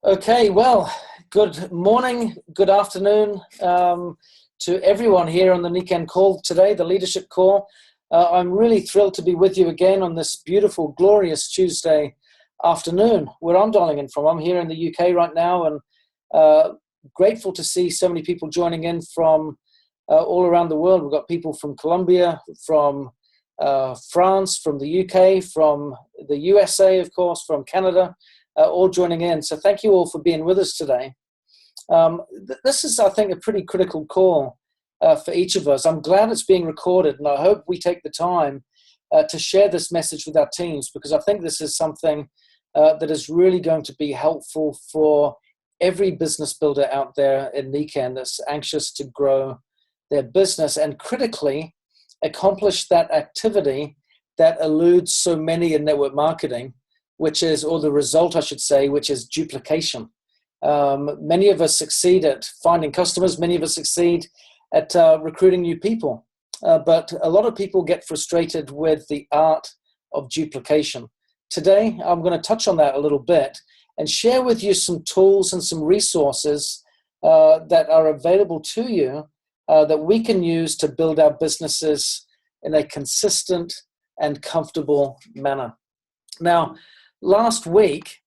Okay, well, good morning, good afternoon to everyone here on the Nikan call today, the leadership call. I'm really thrilled to be with you again on this beautiful, glorious Tuesday afternoon, where I'm dialing in from. I'm here in the UK right now, and grateful to see so many people joining in from all around the world. We've got people from Colombia, from France, from the UK, from the USA, of course, from Canada, all joining in. So thank you all for being with us today. This is, I think, a pretty critical call for each of us. I'm glad it's being recorded, and I hope we take the time to share this message with our teams, because I think this is something that is really going to be helpful for every business builder out there in Nikan that's anxious to grow their business and critically accomplish that activity that eludes so many in network marketing, which is, or the result I should say, which is duplication. Many of us succeed at finding customers, many of us succeed at recruiting new people, but a lot of people get frustrated with the art of duplication. Today, I'm going to touch on that a little bit and share with you some tools and some resources that are available to you that we can use to build our businesses in a consistent and comfortable manner. Now, last week,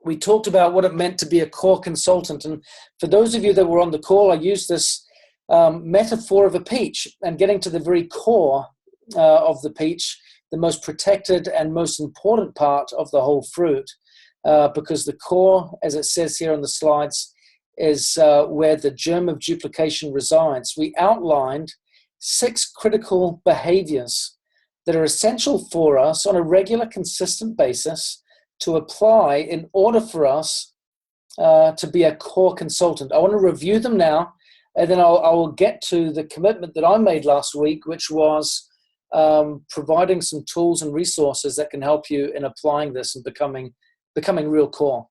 we talked about what it meant to be a core consultant. And for those of you that were on the call, I used this metaphor of a peach and getting to the very core of the peach, the most protected and most important part of the whole fruit, because the core, as it says here on the slides, is where the germ of duplication resides. We outlined 6 critical behaviors that are essential for us on a regular, consistent basis to apply in order for us to be a core consultant. I want to review them now, and then I will get to the commitment that I made last week, which was providing some tools and resources that can help you in applying this and becoming real core.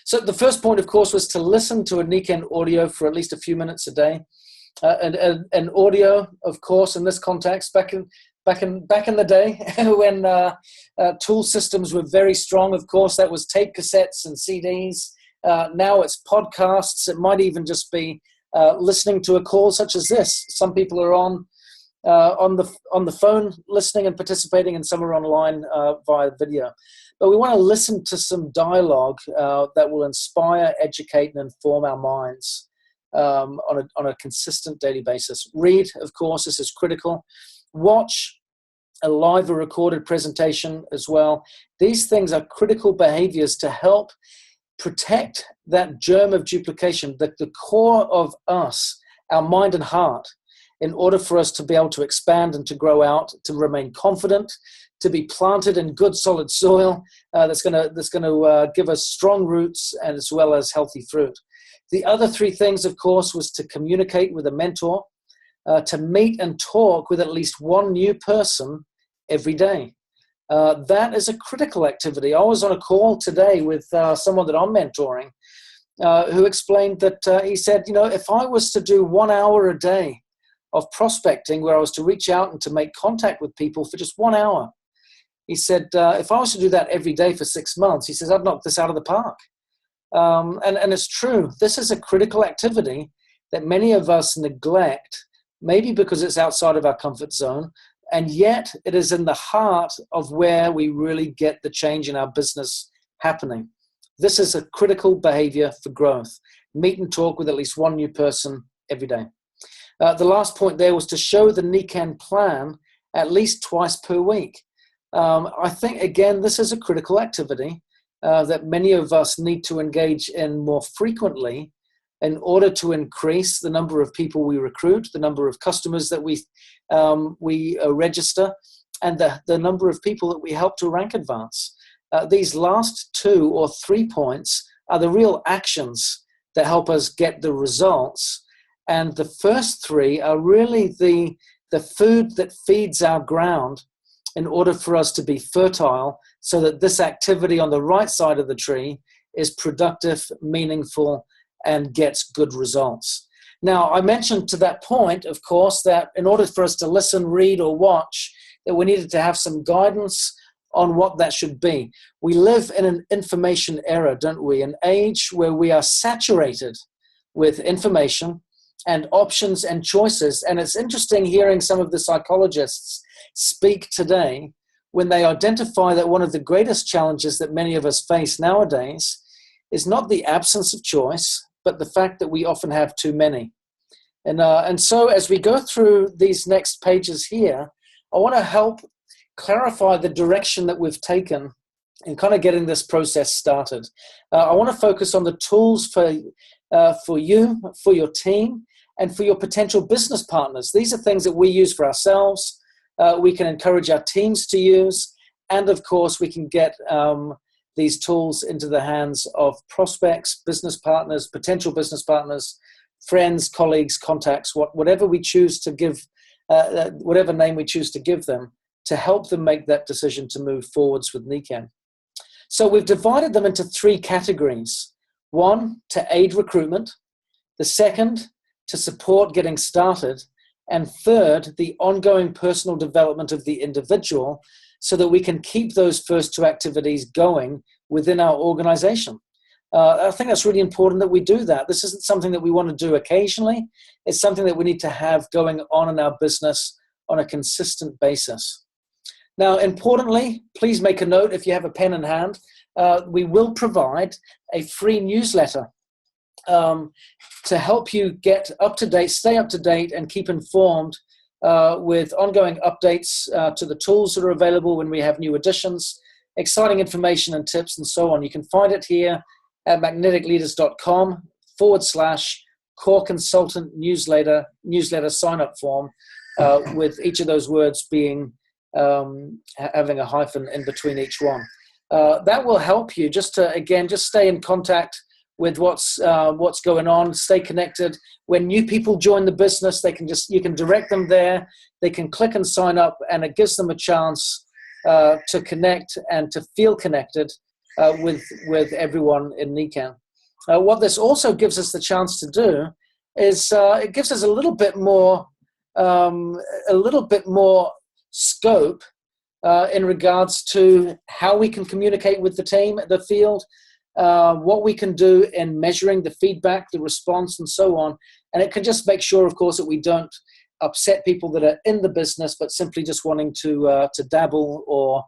So the first point, of course, was to listen to a Nikan audio for at least a few minutes a day. And audio, of course, in this context, back in the day when tool systems were very strong, of course, that was tape cassettes and CDs. Now it's podcasts. It might even just be listening to a call such as this. Some people are on the phone listening and participating, and some are online via video. But we want to listen to some dialogue that will inspire, educate, and inform our minds on a consistent daily basis. Read, of course, this is critical. Watch a live or recorded presentation as well. These things are critical behaviors to help protect that germ of duplication, the core of us, our mind and heart, in order for us to be able to expand and to grow out, to remain confident, to be planted in good solid soil that's going to give us strong roots and as well as healthy fruit. The other 3 things, of course, was to communicate with a mentor, to meet and talk with at least one new person every day. That is a critical activity. I was on a call today with someone that I'm mentoring who explained that he said, if I was to do 1 hour a day of prospecting where I was to reach out and to make contact with people for just 1 hour, he said, if I was to do that every day for 6 months, he says, I'd knock this out of the park. And it's true. This is a critical activity that many of us neglect, maybe because it's outside of our comfort zone, and yet it is in the heart of where we really get the change in our business happening. This is a critical behavior for growth. Meet and talk with at least one new person every day. The last point there was to show the Nikan plan at least twice per week. I think, again, this is a critical activity that many of us need to engage in more frequently in order to increase the number of people we recruit, the number of customers that we register, and the number of people that we help to rank advance. These last 2 or 3 points are the real actions that help us get the results. And the first 3 are really the food that feeds our ground in order for us to be fertile, so that this activity on the right side of the tree is productive, meaningful, and gets good results. Now, I mentioned to that point, of course, that in order for us to listen, read, or watch, that we needed to have some guidance on what that should be. We live in an information era, don't we? An age where we are saturated with information and options and choices. And it's interesting hearing some of the psychologists speak today when they identify that one of the greatest challenges that many of us face nowadays is not the absence of choice, but the fact that we often have too many. And so as we go through these next pages here, I want to help clarify the direction that we've taken in kind of getting this process started. I want to focus on the tools for you, for your team, and for your potential business partners. These are things that we use for ourselves. We can encourage our teams to use, and of course we can get these tools into the hands of prospects, business partners, potential business partners, friends, colleagues, contacts, whatever we choose to give, whatever name we choose to give them, to help them make that decision to move forwards with Nikken. So we've divided them into three categories. One, to aid recruitment. The second, to support getting started. And third, the ongoing personal development of the individual so that we can keep those first two activities going within our organization. I think that's really important that we do that. This isn't something that we want to do occasionally. It's something that we need to have going on in our business on a consistent basis. Now, importantly, please make a note if you have a pen in hand. We will provide a free newsletter to help you get up to date, stay up to date, and keep informed with ongoing updates to the tools that are available when we have new additions, exciting information and tips and so on. You can find it here at magneticleaders.com/core consultant newsletter sign up form, with each of those words being having a hyphen in between each one. That will help you just stay in contact with what's going on, stay connected. When new people join the business, you can direct them there. They can click and sign up, and it gives them a chance to connect and to feel connected with everyone in Nikken. What this also gives us the chance to do is it gives us a little bit more scope in regards to how we can communicate with the team, the field, what we can do in measuring the feedback, the response, and so on. And it can just make sure, of course, that we don't upset people that are in the business, but simply just wanting to dabble or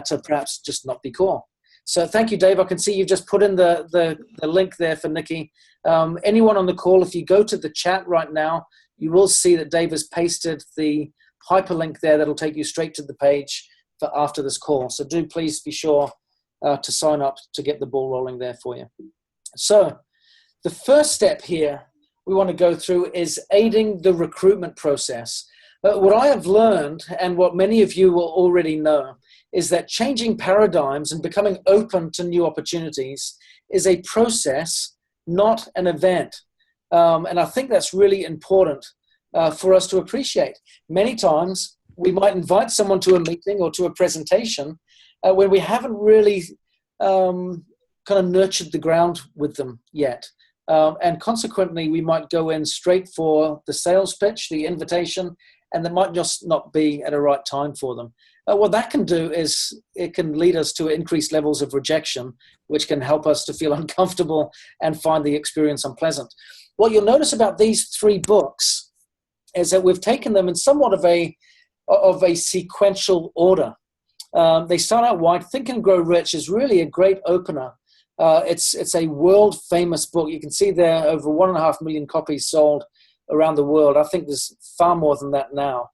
to perhaps just not be core. So thank you, Dave. I can see you've just put in the link there for Nikki. Anyone on the call, if you go to the chat right now, you will see that Dave has pasted the hyperlink there that'll take you straight to the page for after this call. So do please be sure to sign up to get the ball rolling there for you. So the first step here we want to go through is aiding the recruitment process. What I have learned, and what many of you will already know, is that changing paradigms and becoming open to new opportunities is a process, not an event. And I think that's really important for us to appreciate. Many times we might invite someone to a meeting or to a presentation when we haven't really kind of nurtured the ground with them yet. And consequently, we might go in straight for the sales pitch, the invitation, and that might just not be at a right time for them. What that can do is it can lead us to increased levels of rejection, which can help us to feel uncomfortable and find the experience unpleasant. What you'll notice about these three books is that we've taken them in somewhat of a sequential order. They start out wide. Think and Grow Rich is really a great opener. It's a world famous book. You can see there over 1.5 million copies sold around the world. I think there's far more than that now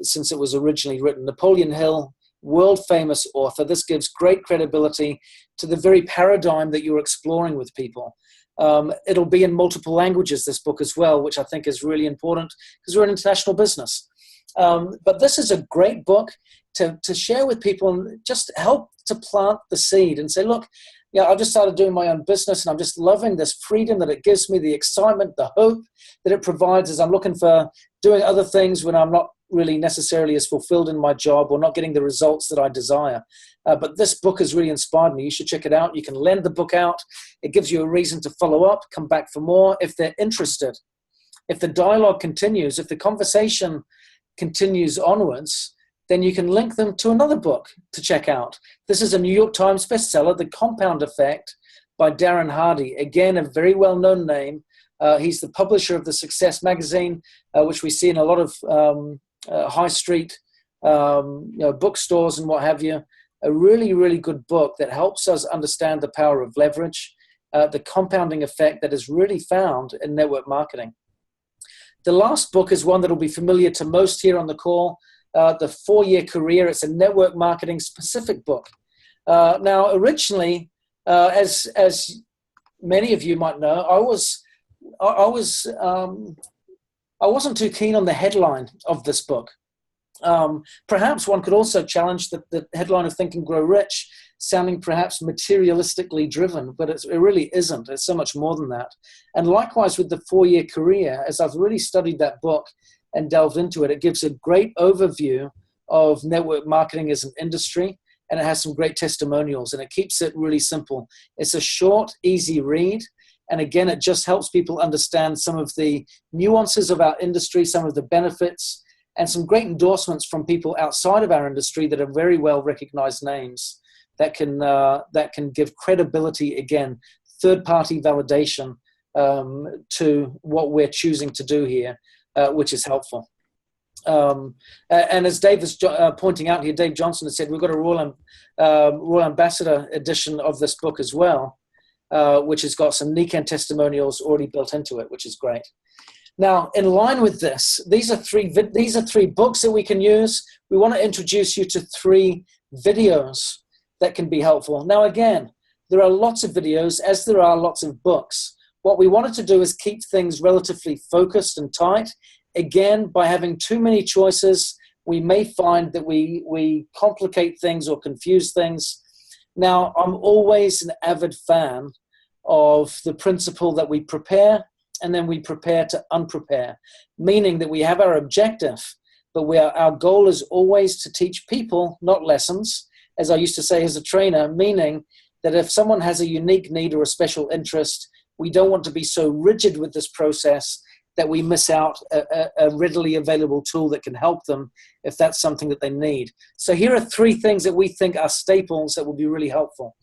since it was originally written. Napoleon Hill, world famous author. This gives great credibility to the very paradigm that you're exploring with people. It'll be in multiple languages, this book as well, which I think is really important because we're an international business. But this is a great book to share with people and just help to plant the seed and say, look, yeah, I've just started doing my own business and I'm just loving this freedom that it gives me, the excitement, the hope that it provides as I'm looking for doing other things when I'm not really necessarily as fulfilled in my job or not getting the results that I desire. But this book has really inspired me. You should check it out. You can lend the book out. It gives you a reason to follow up, come back for more if they're interested. If the dialogue continues, if the conversation continues onwards, then you can link them to another book to check out. This is a New York Times bestseller, The Compound Effect by Darren Hardy. Again, a very well-known name. He's the publisher of the Success magazine, which we see in a lot of high street bookstores and what have you. A really, really good book that helps us understand the power of leverage, the compounding effect that is really found in network marketing. The last book is one that will be familiar to most here on the call, The 4-Year Career. It's a network marketing specific book. Now, originally, as many of you might know, I wasn't too keen on the headline of this book. Perhaps one could also challenge the headline of Think and Grow Rich, sounding perhaps materialistically driven, but it really isn't. It's so much more than that. And likewise with the 4-Year Career, as I've really studied that book and delved into it, it gives a great overview of network marketing as an industry, and it has some great testimonials, and it keeps it really simple. It's a short, easy read. And again, it just helps people understand some of the nuances of our industry, some of the benefits, and some great endorsements from people outside of our industry that are very well recognized names that can give credibility, again, third-party validation to what we're choosing to do here, which is helpful. And as Dave was pointing out here, Dave Johnson has said, we've got a Royal Ambassador edition of this book as well, which has got some Nikan testimonials already built into it, which is great. Now, in line with this, these are three books that we can use. We want to introduce you to 3 videos that can be helpful. Now, again, there are lots of videos, as there are lots of books. What we wanted to do is keep things relatively focused and tight. Again, by having too many choices, we may find that we complicate things or confuse things. Now, I'm always an avid fan of the principle that we prepare and then we prepare to unprepare, meaning that we have our objective, but our goal is always to teach people, not lessons, as I used to say as a trainer, meaning that if someone has a unique need or a special interest, we don't want to be so rigid with this process that we miss out a readily available tool that can help them if that's something that they need. So here are 3 things that we think are staples that will be really helpful.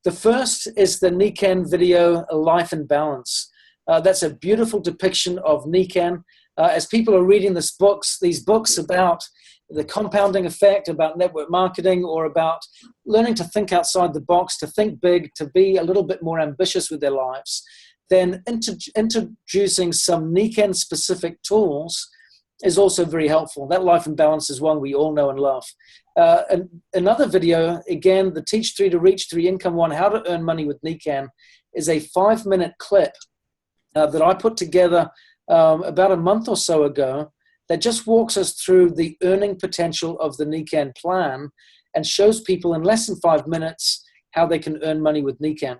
The first is the Nikan video, Life in Balance. That's a beautiful depiction of Nikan. As people are reading these books about the compounding effect, about network marketing, or about learning to think outside the box, to think big, to be a little bit more ambitious with their lives, then introducing some Nikan-specific tools is also very helpful. That Life in Balance is one we all know and love. And another video, again, the Teach 3 to Reach 3 Income one, How to Earn Money with Nikan, is a 5-minute clip that I put together about a month or so ago that just walks us through the earning potential of the Nikan plan and shows people in less than 5 minutes how they can earn money with Nikan.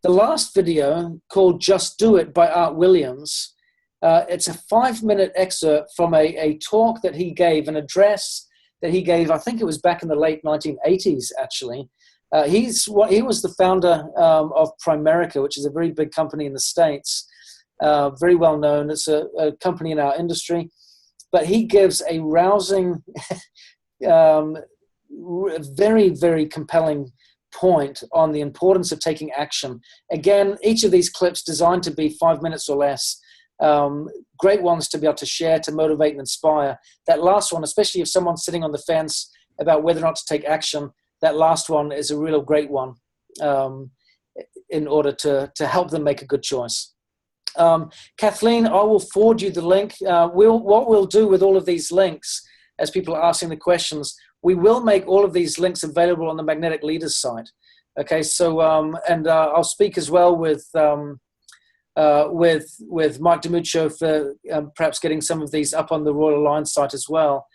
The last video, called Just Do It by Art Williams, it's a 5-minute excerpt from a talk that he gave, an address that he gave, I think it was back in the late 1980s, actually. He was the founder of Primerica, which is a very big company in the States, very well known. It's a company in our industry. But he gives a rousing, very, very compelling point on the importance of taking action. Again, each of these clips designed to be 5 minutes or less. Great ones to be able to share, to motivate and inspire. That last one, especially if someone's sitting on the fence about whether or not to take action, that last one is a real great one in order to help them make a good choice. Kathleen, I will forward you the link. What we'll do with all of these links, as people are asking the questions, we will make all of these links available on the Magnetic Leaders site. Okay, so I'll speak as well with Mike DiMuccio for perhaps getting some of these up on the Royal Alliance site as well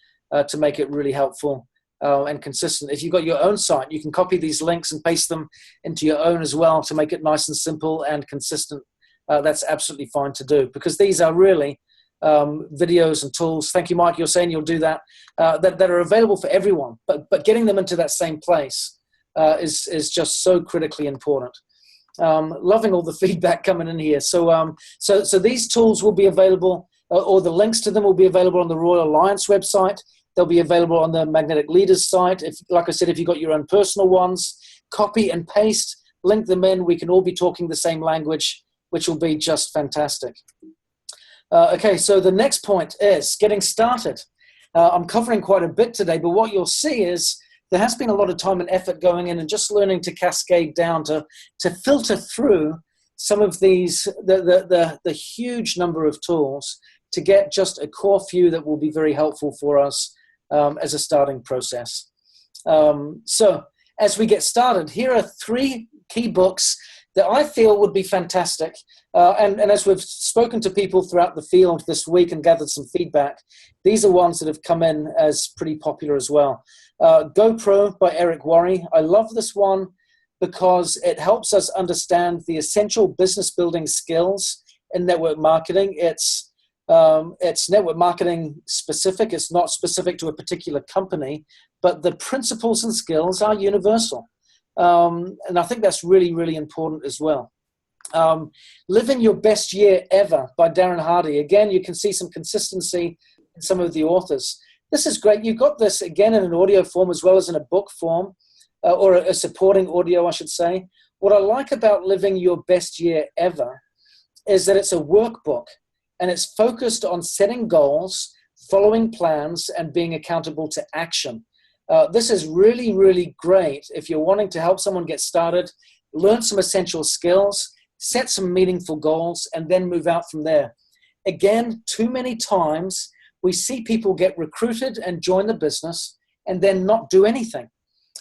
to make it really helpful and consistent. If you've got your own site, you can copy these links and paste them into your own as well to make it nice and simple and consistent. That's absolutely fine to do, because these are really videos and tools. Thank you, Mike. You're saying you'll do that, that are available for everyone, but getting them into that same place is just so critically important. Loving all the feedback coming in here. So these tools will be available, or the links to them will be available on the Royal Alliance website. They'll be available on the Magnetic Leaders site. If, like I said, if you've got your own personal ones, copy and paste, link them in. We can all be talking the same language, which will be just fantastic. Okay, so the next point is getting started. I'm covering quite a bit today, but what you'll see is there has been a lot of time and effort going in and just learning to cascade down to filter through some of these, the huge number of tools to get just a core few that will be very helpful for us as a starting process. So as we get started, here are 3 key books that I feel would be fantastic. And as we've spoken to people throughout the field this week and gathered some feedback, these are ones that have come in as pretty popular as well. GoPro by Eric Worre. I love this one because it helps us understand the essential business building skills in network marketing. It's network marketing specific. It's not specific to a particular company, but the principles and skills are universal. And I think that's really, really important as well. Living Your Best Year Ever by Darren Hardy. Again, you can see some consistency in some of the authors. This is great. You've got this again in an audio form as well as in a book form, or a supporting audio, I should say. What I like about Living Your Best Year Ever is that it's a workbook and it's focused on setting goals, following plans, and being accountable to action. This is really, really great if you're wanting to help someone get started, learn some essential skills, set some meaningful goals, and then move out from there. Again, too many times we see people get recruited and join the business and then not do anything.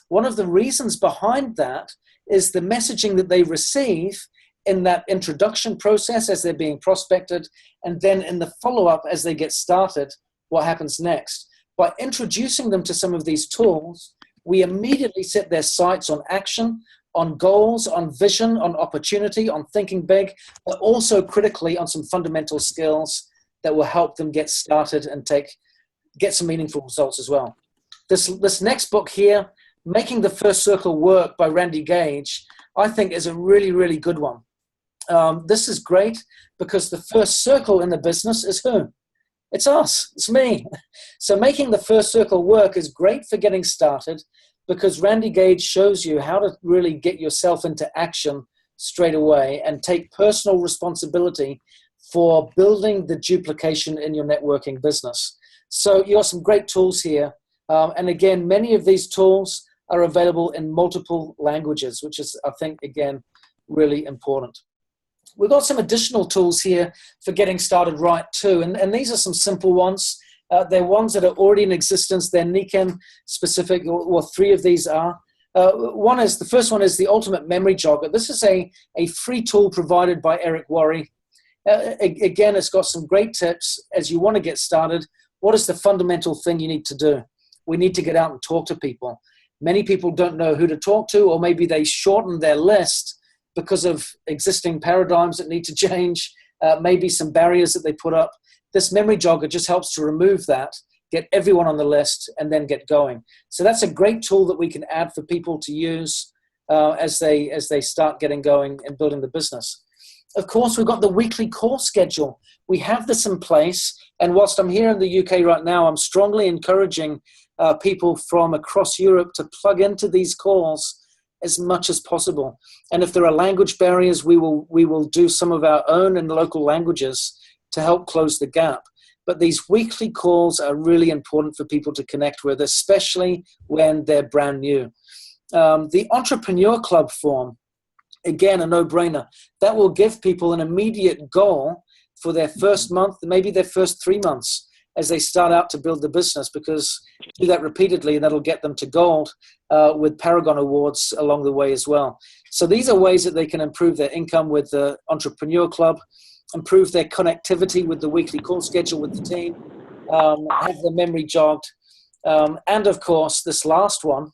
One of the reasons behind that is the messaging that they receive in that introduction process as they're being prospected, and then in the follow-up as they get started, what happens next. By introducing them to some of these tools, we immediately set their sights on action, on goals, on vision, on opportunity, on thinking big, but also critically on some fundamental skills that will help them get started and get some meaningful results as well. This next book here, Making the First Circle Work by Randy Gage, I think is a really, really good one. This is great because the first circle in the business is who? It's us. It's me. So Making the First Circle Work is great for getting started because Randy Gage shows you how to really get yourself into action straight away and take personal responsibility for building the duplication in your networking business. So you have some great tools here. And again, many of these tools are available in multiple languages, which is, I think, again, really important. We've got some additional tools here for getting started right too. And these are some simple ones. They're ones that are already in existence. They're Niken specific, or 3 of these are. The first one is the Ultimate Memory Jogger. This is a free tool provided by Eric Worre. Again, it's got some great tips as you want to get started. What is the fundamental thing you need to do? We need to get out and talk to people. Many people don't know who to talk to, or maybe they shorten their list because of existing paradigms that need to change, maybe some barriers that they put up. This memory jogger just helps to remove that, get everyone on the list, and then get going. So that's a great tool that we can add for people to use as they start getting going and building the business. Of course, we've got the weekly call schedule. We have this in place, and whilst I'm here in the UK right now, I'm strongly encouraging people from across Europe to plug into these calls as much as possible. And if there are language barriers, we will do some of our own in local languages to help close the gap. But these weekly calls are really important for people to connect with, especially when they're brand new. The Entrepreneur Club form, again, a no-brainer. That will give people an immediate goal for their first month, maybe their first 3 months as they start out to build the business, because do that repeatedly and that'll get them to gold with Paragon Awards along the way as well. So these are ways that they can improve their income with the Entrepreneur Club, improve their connectivity with the weekly call schedule with the team, have their memory jogged, and of course, this last one,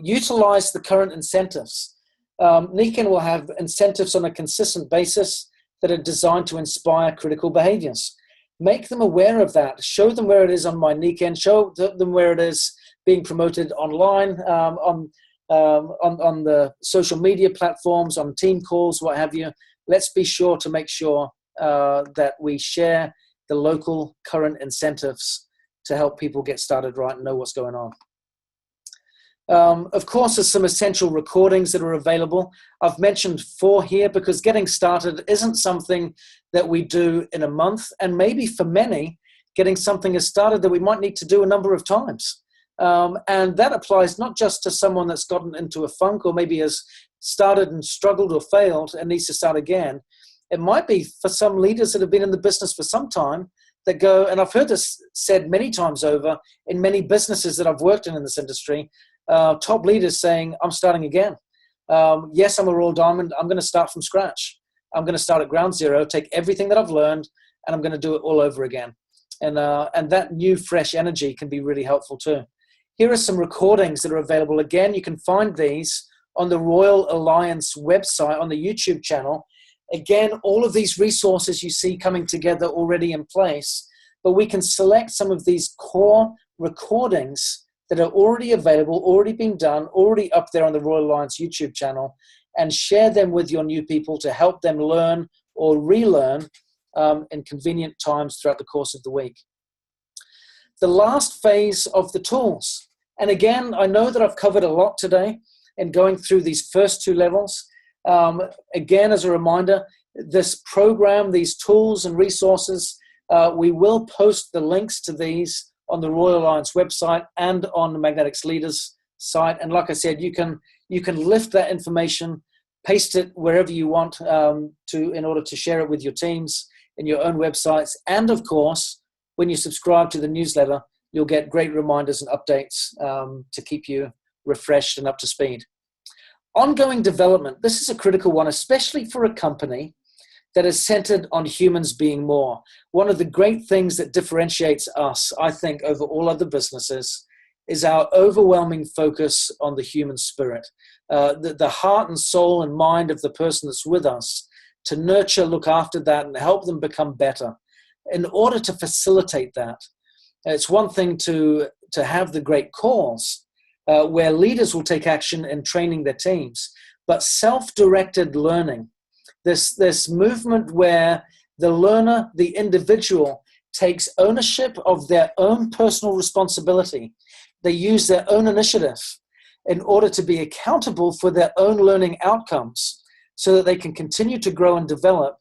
utilize the current incentives. Niken will have incentives on a consistent basis that are designed to inspire critical behaviors. Make them aware of that. Show them where it is on my Niken. Show them where it is being promoted online, on the social media platforms, on team calls, what have you. Let's be sure to make sure that we share the local current incentives to help people get started right and know what's going on. Of course, there's some essential recordings that are available. I've mentioned 4 here because getting started isn't something that we do in a month, and maybe for many, getting something is started that we might need to do a number of times. And that applies not just to someone that's gotten into a funk or maybe has started and struggled or failed and needs to start again. It might be for some leaders that have been in the business for some time that go, and I've heard this said many times over in many businesses that I've worked in this industry, top leaders saying, I'm starting again. Yes, I'm a Royal Diamond. I'm going to start from scratch. I'm going to start at ground zero, take everything that I've learned, and I'm going to do it all over again. And that new, fresh energy can be really helpful too. Here are some recordings that are available. Again, you can find these on the Royal Alliance website, on the YouTube channel. Again, all of these resources you see coming together already in place, but we can select some of these core recordings that are already available, already been done, already up there on the Royal Alliance YouTube channel, and share them with your new people to help them learn or relearn in convenient times throughout the course of the week. The last phase of the tools. And again, I know that I've covered a lot today in going through these first 2 levels. Again, as a reminder, this program, these tools and resources, we will post the links to these on the Royal Alliance website and on the Magnetics Leaders site. And like I said, you can lift that information, paste it wherever you want in order to share it with your teams in your own websites. And of course, when you subscribe to the newsletter, you'll get great reminders and updates to keep you refreshed and up to speed. Ongoing development. This is a critical one, especially for a company that is centered on humans being more. One of the great things that differentiates us, I think, over all other businesses is our overwhelming focus on the human spirit, the heart and soul and mind of the person that's with us, to nurture, look after that, and help them become better. In order to facilitate that, it's one thing to have the great calls where leaders will take action in training their teams, but self-directed learning, this movement where the learner, the individual, takes ownership of their own personal responsibility. They use their own initiative in order to be accountable for their own learning outcomes so that they can continue to grow and develop,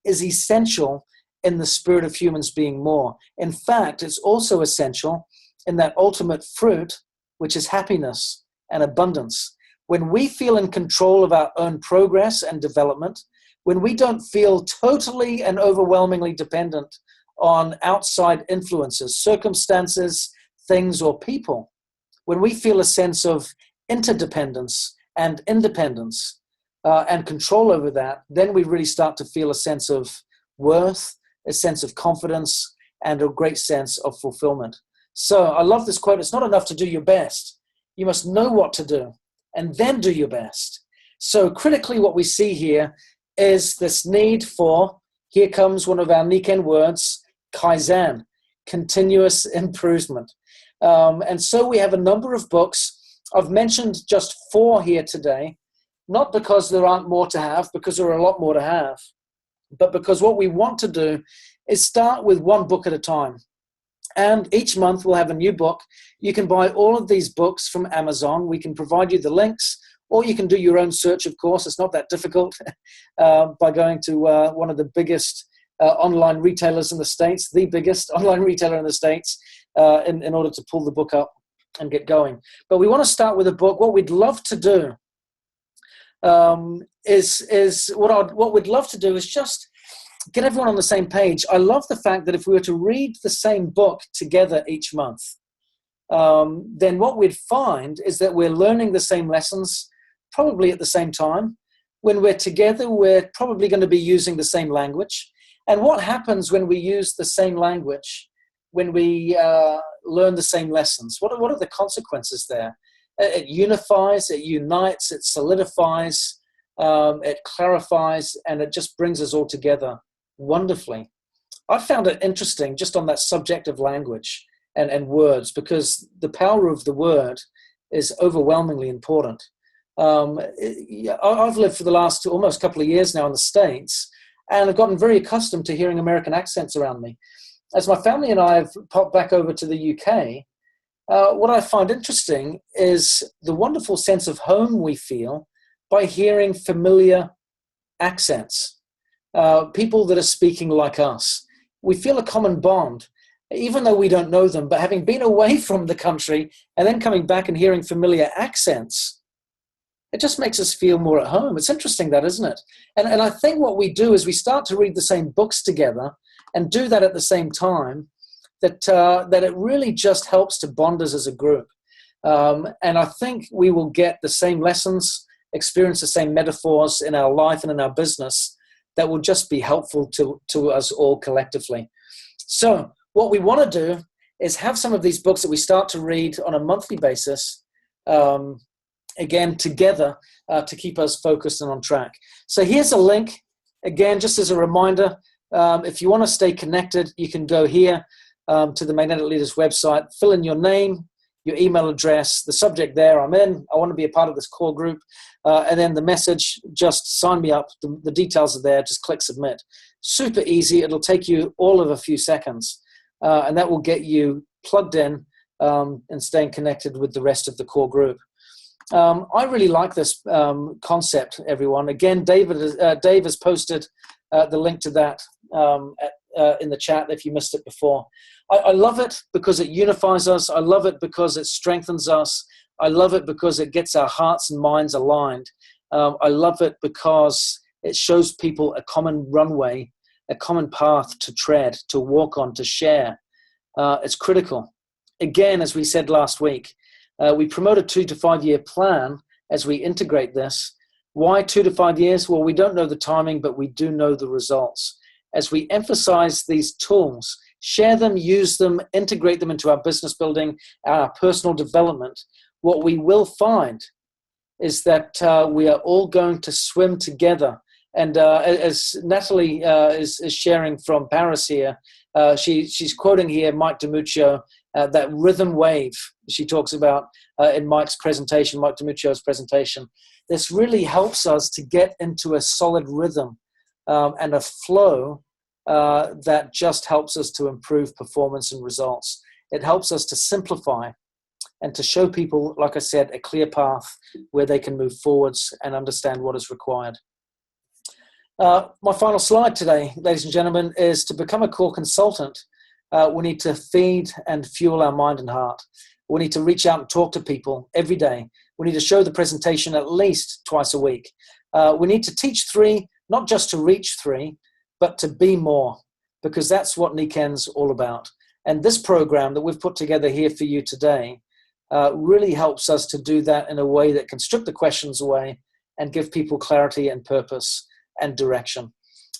is essential in the spirit of humans being more. In fact, it's also essential in that ultimate fruit, which is happiness and abundance. When we feel in control of our own progress and development, when we don't feel totally and overwhelmingly dependent on outside influences, circumstances, things, or people, when we feel a sense of interdependence and independence and control over that, then we really start to feel a sense of worth, a sense of confidence, and a great sense of fulfillment. So I love this quote. It's not enough to do your best. You must know what to do and then do your best. So critically, what we see here is this need for, here comes one of our Nikken words, Kaizen, continuous improvement. And so we have a number of books. I've mentioned just 4 here today, not because there aren't more to have, because there are a lot more to have, but because what we want to do is start with 1 book at a time. And each month we'll have a new book. You can buy all of these books from Amazon. We can provide you the links, or you can do your own search, of course. It's not that difficult by going to one of the biggest online retailers in the States, the biggest online retailer in the States, in order to pull the book up and get going. But we want to start with a book. What we'd love to do what we'd love to do is just get everyone on the same page. I love the fact that if we were to read the same book together each month, then what we'd find is that we're learning the same lessons, probably at the same time. When we're together, we're probably going to be using the same language. And what happens when we use the same language, when we learn the same lessons? What are the consequences there? It unifies, it unites, it solidifies, it clarifies, and it just brings us all together wonderfully. I found it interesting just on that subject of language and words, because the power of the word is overwhelmingly important. I've lived for the last almost couple of years now in the States, and I've gotten very accustomed to hearing American accents around me. as my family and I have popped back over to the UK, what I find interesting is the wonderful sense of home we feel by hearing familiar accents, people that are speaking like us. We feel a common bond, even though we don't know them, but having been away from the country and then coming back and hearing familiar accents, it just makes us feel more at home. It's interesting that, isn't it? And I think what we do is we start to read the same books together and do that at the same time, that it really just helps to bond us as a group. And I think we will get the same lessons, experience the same metaphors in our life and in our business that will just be helpful to us all collectively. So what we want to do is have some of these books that we start to read on a monthly basis, again, together, to keep us focused and on track. So here's a link, again, just as a reminder. If you want to stay connected, you can go here to the Magnetic Leaders website, fill in your name, your email address, the subject there, I'm in, I want to be a part of this core group, and then the message, just sign me up. The details are there, just click submit. Super easy. It'll take you all of a few seconds, and that will get you plugged in and staying connected with the rest of the core group. I really like this concept, everyone. Again, Dave has posted the link to that in the chat if you missed it before. I love it because it unifies us. I love it because it strengthens us. I love it because it gets our hearts and minds aligned. I love it because it shows people a common runway, a common path to tread, to walk on, to share. It's critical. Again, as we said last week, we promote a 2 to 5 year plan as we integrate this. Why 2 to 5 years? Well, we don't know the timing, but we do know the results. As we emphasize these tools, share them, use them, integrate them into our business building, our personal development, what we will find is that we are all going to swim together. And as Natalie is sharing from Paris here, she's quoting here Mike DiMuccio, that rhythm wave she talks about in Mike DiMuccio's presentation. This really helps us to get into a solid rhythm and a flow that just helps us to improve performance and results. It helps us to simplify and to show people, like I said, a clear path where they can move forwards and understand what is required. My final slide today, ladies and gentlemen, is to become a core consultant. We need to feed and fuel our mind and heart. We need to reach out and talk to people every day. We need to show the presentation at least twice a week. We need to teach 3, not just to reach 3, but to be more, because that's what Niken's all about. And this program that we've put together here for you today really helps us to do that in a way that can strip the questions away and give people clarity and purpose and direction.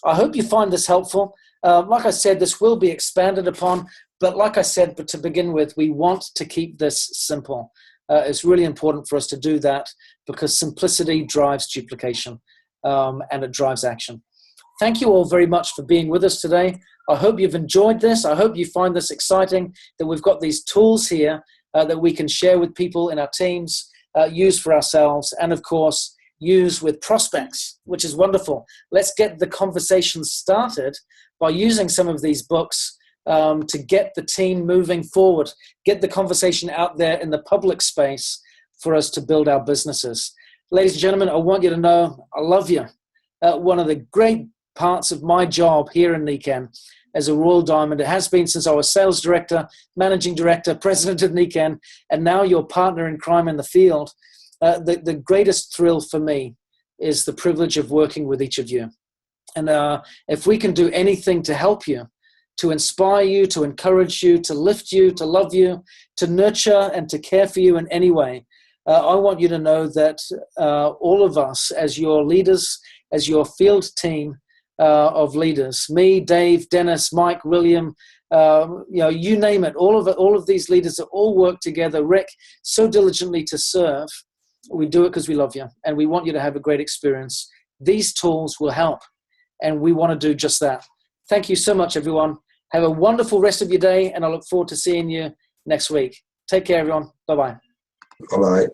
I hope you find this helpful. Like I said, this will be expanded upon, but like I said, but to begin with, we want to keep this simple. It's really important for us to do that because simplicity drives duplication and it drives action. Thank you all very much for being with us today. I hope you've enjoyed this. I hope you find this exciting, that we've got these tools here that we can share with people in our teams, use for ourselves, and of course, use with prospects, which is wonderful. Let's get the conversation started by using some of these books to get the team moving forward, get the conversation out there in the public space for us to build our businesses. Ladies and gentlemen, I want you to know I love you. One of the great parts of my job here in Niken as a Royal Diamond, it has been since I was sales director, managing director, president of Niken, and now your partner in crime in the field. The greatest thrill for me is the privilege of working with each of you. And if we can do anything to help you, to inspire you, to encourage you, to lift you, to love you, to nurture and to care for you in any way, I want you to know that all of us as your leaders, as your field team of leaders, me, Dave, Dennis, Mike, William, you name it, all of these leaders that all work together, Rick, so diligently to serve. We do it because we love you and we want you to have a great experience. These tools will help and we want to do just that. Thank you so much, everyone. Have a wonderful rest of your day and I look forward to seeing you next week. Take care, everyone. Bye-bye. Bye-bye.